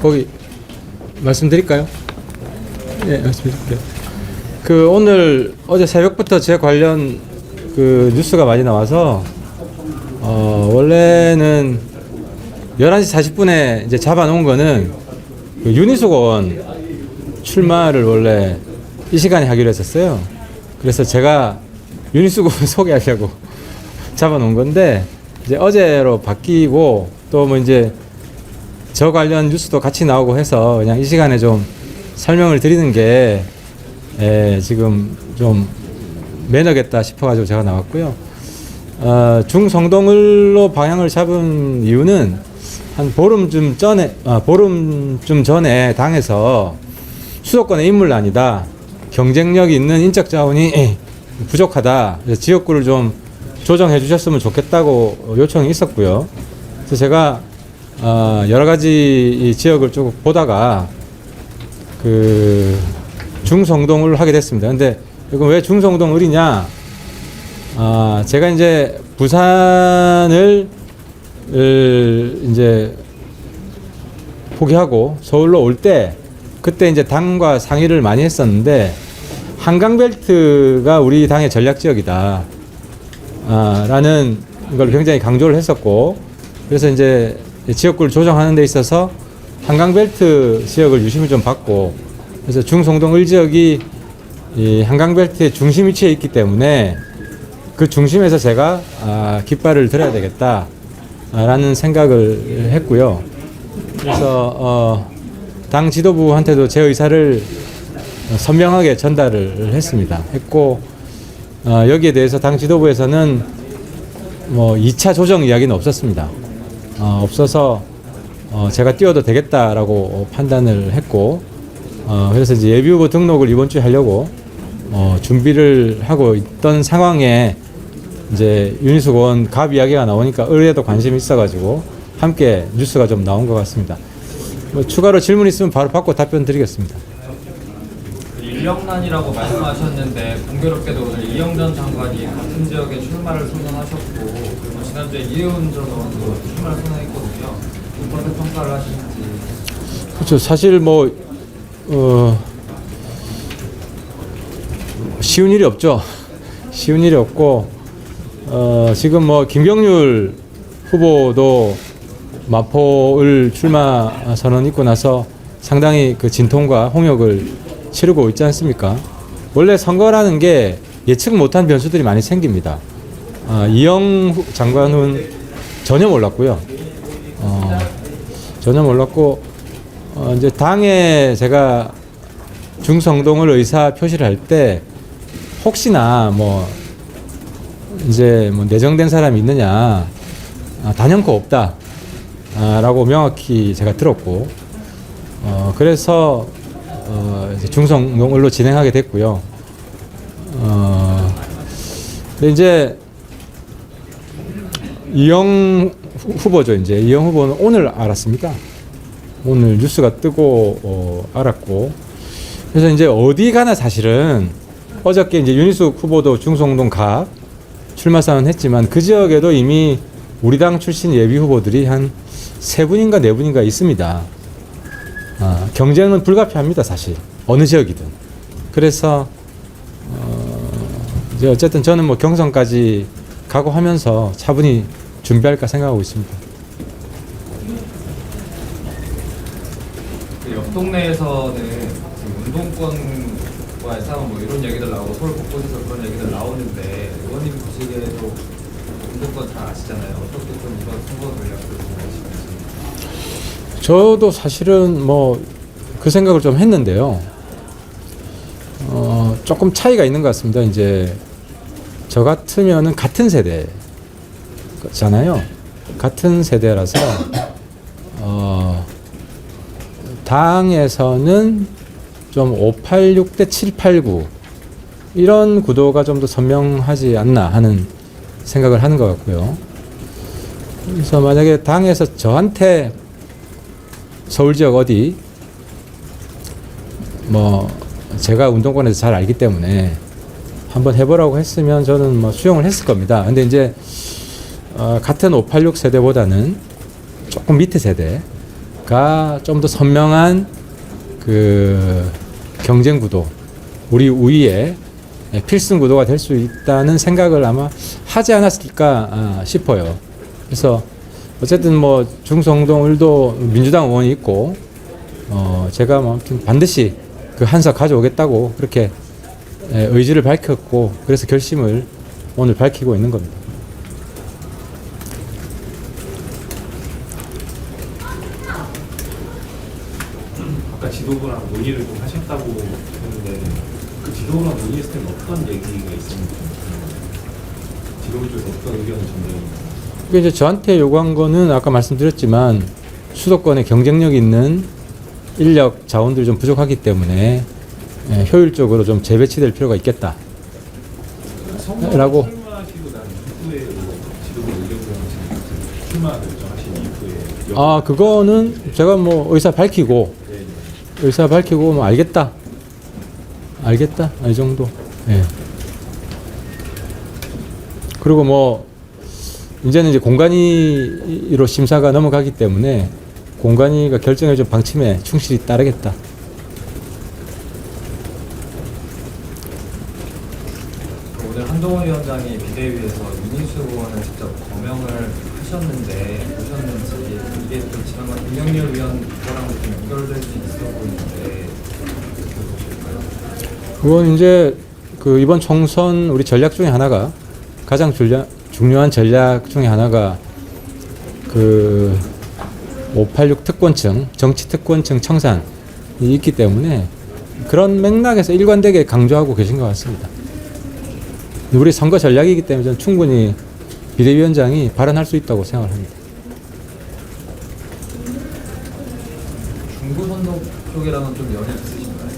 거기 말씀드릴까요? 예, 말씀드릴게요. 오늘 어제 새벽부터 제 관련 뉴스가 많이 나와서 원래는 11시 40분에 이제 잡아놓은 거는 유니수건 출마를 원래 이 시간에 하기로 했었어요. 그래서 제가 유니수건 소개하려고 잡아놓은 건데 이제 어제로 바뀌고 또 뭐 이제 저 관련 뉴스도 같이 나오고 해서 그냥 이 시간에 좀 설명을 드리는 게 지금 좀 매너겠다 싶어가지고 제가 나왔고요. 중성동을로 방향을 잡은 이유는 한 보름쯤 전에 당에서 수도권의 인물난이다, 경쟁력이 있는 인적 자원이 부족하다, 그래서 지역구를 좀 조정해 주셨으면 좋겠다고 요청이 있었고요. 그래서 제가 여러 가지 이 지역을 쭉 보다가 중성동을 하게 됐습니다. 근데 이건 왜 중성동을이냐? 제가 이제 부산을 이제 포기하고 서울로 올 때 그때 이제 당과 상의를 많이 했었는데 한강벨트가 우리 당의 전략 지역이다 라는 걸 굉장히 강조를 했었고, 그래서 이제 지역구를 조정하는 데 있어서 한강벨트 지역을 유심히 좀 받고, 그래서 중성동 을지역이 이 한강벨트의 중심 위치에 있기 때문에 그 중심에서 제가 깃발을 들어야 되겠다 라는 생각을 했고요. 그래서 당 지도부한테도 제 의사를 선명하게 전달을 했고, 여기에 대해서 당 지도부에서는 뭐 2차 조정 이야기는 없었습니다. 없어서 제가 뛰어도 되겠다라고 판단을 했고, 그래서 이제 예비후보 등록을 이번 주에 하려고 준비를 하고 있던 상황에 이제 유니수건 갑 이야기가 나오니까 의뢰도 관심이 있어가지고 함께 뉴스가 좀 나온 것 같습니다. 뭐 추가로 질문 있으면 바로 받고 답변 드리겠습니다. 인력난이라고 말씀하셨는데 공교롭게도 오늘 이영전 장관이 같은 지역에 출마를 선언하셨고, 그리고 지난주에 이혜훈 전 의원도 출마를 선언했거든요. 어떻게 평가를 하시는지. 그렇죠. 사실 뭐 쉬운 일이 없죠. 쉬운 일이 없고, 지금 뭐 김경률 후보도 마포을 출마 선언 있고 나서 상당히 진통과 홍역을 치르고 있지 않습니까? 원래 선거라는 게 예측 못한 변수들이 많이 생깁니다. 이영 장관은 전혀 몰랐고요. 전혀 몰랐고, 이제 당에 제가 중성동을 의사 표시를 할 때 혹시나 뭐 이제 뭐 내정된 사람이 있느냐, 단연코 없다 라고 명확히 제가 들었고, 그래서 이제 중성동을로 진행하게 됐고요. 근데 이제 이영 후보죠. 이제 이영 후보는 오늘 알았습니다. 오늘 뉴스가 뜨고 알았고, 그래서 이제 어디 가나 사실은 어저께 이제 윤희숙 후보도 중성동 갑 출마 선언했지만 그 지역에도 이미 우리 당 출신 예비 후보들이 한 3분인가 4분인가 있습니다. 경쟁은 불가피합니다, 사실. 어느 지역이든. 그래서 이제 어쨌든 저는 뭐 경선까지 각오하면서 차분히 준비할까 생각하고 있습니다. 옆 동네에서는 지금 운동권과의 싸움 뭐 이런 얘기들 나오고 서울 곳곳에서 그런 얘기들 나오는데, 의원님 보시기에도 운동권 잘 아시잖아요. 어떻게 좀 이런 선거 전략을 생각하시는지. 저도 사실은 뭐 그 생각을 좀 했는데요. 조금 차이가 있는 것 같습니다. 이제 저 같으면은 같은 세대잖아요. 같은 세대라서 당에서는 좀 586 대 789 이런 구도가 좀 더 선명하지 않나 하는 생각을 하는 것 같고요. 그래서 만약에 당에서 저한테 서울 지역 어디 뭐 제가 운동권에서 잘 알기 때문에 한번 해보라고 했으면 저는 뭐 수용을 했을 겁니다. 근데 이제 같은 586 세대보다는 조금 밑에 세대, 좀 더 선명한 그 경쟁 구도, 우리 우위의 필승 구도가 될 수 있다는 생각을 아마 하지 않았을까 싶어요. 그래서 어쨌든 뭐 중성동을도 민주당 의원이 있고 제가 뭐 아무튼 반드시 그 한석 가져오겠다고 그렇게 의지를 밝혔고, 그래서 결심을 오늘 밝히고 있는 겁니다. 아까 지도부랑 논의를 좀 하셨다고 했는데 그 지도부랑 논의했을 때는 어떤 얘기가 있었는지, 지도부 쪽에서 어떤 의견을 전달했는지. 그게 이제 저한테 요구한 거는 아까 말씀드렸지만 수도권에 경쟁력 있는 인력 자원들이 좀 부족하기 때문에 효율적으로 좀 재배치될 필요가 있겠다. 라고. 출마하시고 난 이후에 지도부 의견을 출마 결정하신 이후에 그거는 제가 뭐 의사 밝히고 뭐 알겠다 이 정도. 예. 그리고 뭐 이제는 이제 공간위로 심사가 넘어가기 때문에 공간위가 결정해준 방침에 충실히 따르겠다. 오늘 한동훈 위원장이 비대위에서 이인수 의원을 직접 거명을 하셨는데 보셨는지 이게 좀 지난번 김영렬 위원 거랑 좀 연결될 수 있어 보이는데 어떻게 보실까요? 그건 이제 그 이번 총선 우리 전략 중에 하나가 가장 중요한 전략 중에 하나가 그 586 특권층, 정치 특권층 청산이 있기 때문에 그런 맥락에서 일관되게 강조하고 계신 것 같습니다. 우리 선거 전략이기 때문에 저는 충분히 비대위원장이 발언할 수 있다고 생각을 합니다. 중부선동 쪽이랑은 좀 연이 있으신가요?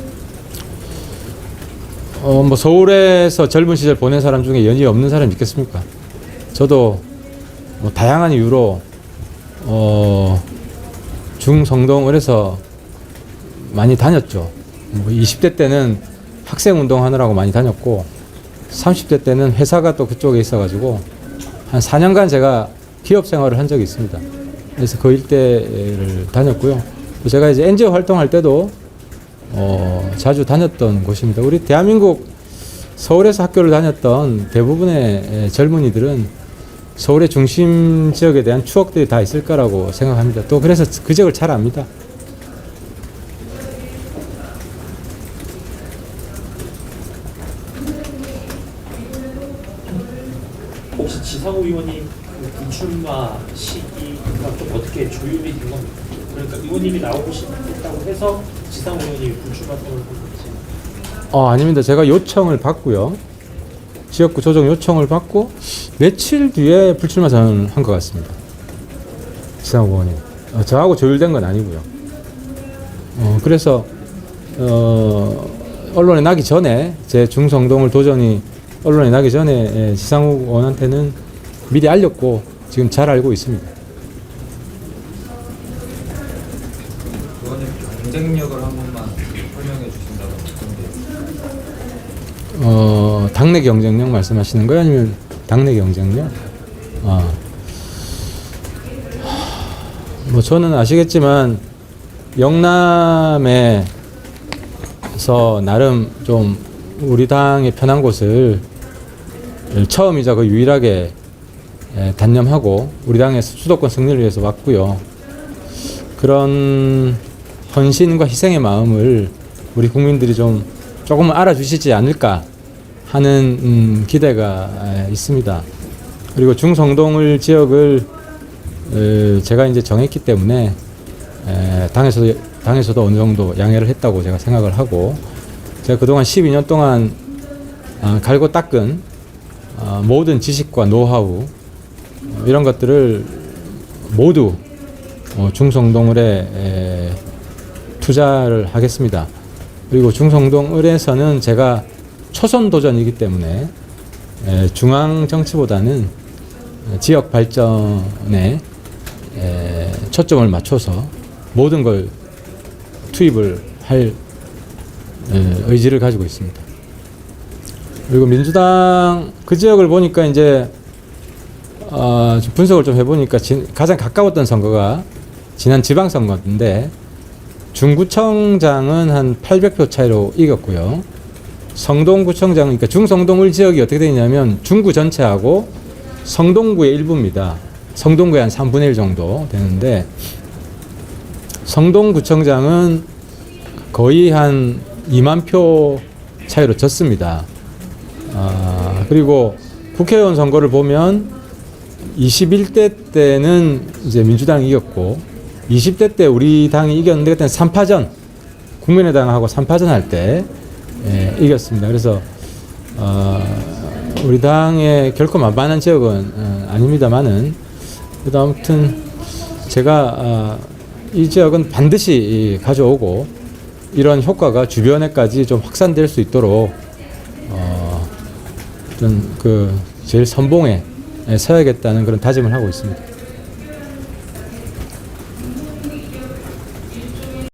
뭐 서울에서 젊은 시절 보낸 사람 중에 연이 없는 사람이 있겠습니까? 저도 뭐 다양한 이유로 중성동을 해서 많이 다녔죠. 뭐 20대 때는 학생 운동하느라고 많이 다녔고 30대 때는 회사가 또 그쪽에 있어가지고 한 4년간 제가 기업 생활을 한 적이 있습니다. 그래서 그 일대를 다녔고요. 제가 이제 NGO 활동할 때도 자주 다녔던 곳입니다. 우리 대한민국 서울에서 학교를 다녔던 대부분의 젊은이들은 서울의 중심 지역에 대한 추억들이 다 있을 거라고 생각합니다. 또 그래서 그 지역을 잘 압니다. 혹시 지상우 의원님 그 불출마 시기가 좀 어떻게 조율이 된 겁니까? 그러니까 의원님이 나오고 싶다고 해서 지상우 의원님이 불출마 선언을 한 건지. 아닙니다. 제가 요청을 받고요. 지역구 조정 요청을 받고 며칠 뒤에 불출마 선언을 한 것 같습니다. 지상우 의원님. 저하고 조율된 건 아니고요. 그래서 언론에 나기 전에 제 중성동을 도전이 언론에 나기 전에 지상우 의원한테는 미리 알렸고 지금 잘 알고 있습니다. 의원님 경쟁력을 한 번만 설명해 주신다면 어떤 게 당내 경쟁력 말씀하시는 거예요? 아니면 당내 경쟁력? 뭐 저는 아시겠지만 영남에서 나름 좀 우리 당의 편한 곳을 처음이자 그 유일하게 단념하고 우리 당의 수도권 승리를 위해서 왔고요. 그런 헌신과 희생의 마음을 우리 국민들이 조금 알아주시지 않을까 하는 기대가 있습니다. 그리고 중성동을 지역을 제가 이제 정했기 때문에 당에서도 어느 정도 양해를 했다고 제가 생각을 하고, 제가 그동안 12년 동안 갈고 닦은 모든 지식과 노하우 이런 것들을 모두 중성동을에 투자를 하겠습니다. 그리고 중성동을에서는 제가 초선 도전이기 때문에 중앙 정치보다는 지역 발전에 초점을 맞춰서 모든 걸 투입을 할 의지를 가지고 있습니다. 그리고 민주당 그 지역을 보니까 이제 분석을 좀 해보니까 가장 가까웠던 선거가 지난 지방선거인데 중구청장은 한 800표 차이로 이겼고요. 성동구청장, 그러니까 중성동을 지역이 어떻게 되냐면 중구 전체하고 성동구의 일부입니다. 성동구의 한 3분의 1 정도 되는데 성동구청장은 거의 한 2만 표 차이로 졌습니다. 그리고 국회의원 선거를 보면 21대 때는 이제 민주당이 이겼고 20대 때 우리 당이 이겼는데 그때는 3파전, 국민의당하고 3파전 할 때 이겼습니다. 그래서 우리 당의 결코 만만한 지역은 아닙니다만은 그래도 아무튼 제가 이 지역은 반드시 가져오고 이런 효과가 주변에까지 좀 확산될 수 있도록 어떤 그 제일 선봉에 서야겠다는 그런 다짐을 하고 있습니다.